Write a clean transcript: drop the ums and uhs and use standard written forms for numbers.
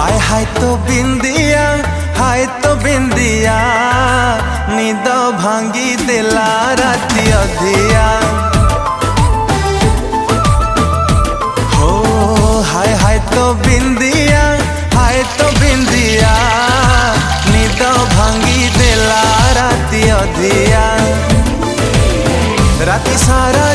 हाय तो बिंदिया निद भांगी देला राती अधिया। हो हाय तो बिंदिया निद भांगी देला राती अधिया। राती सारा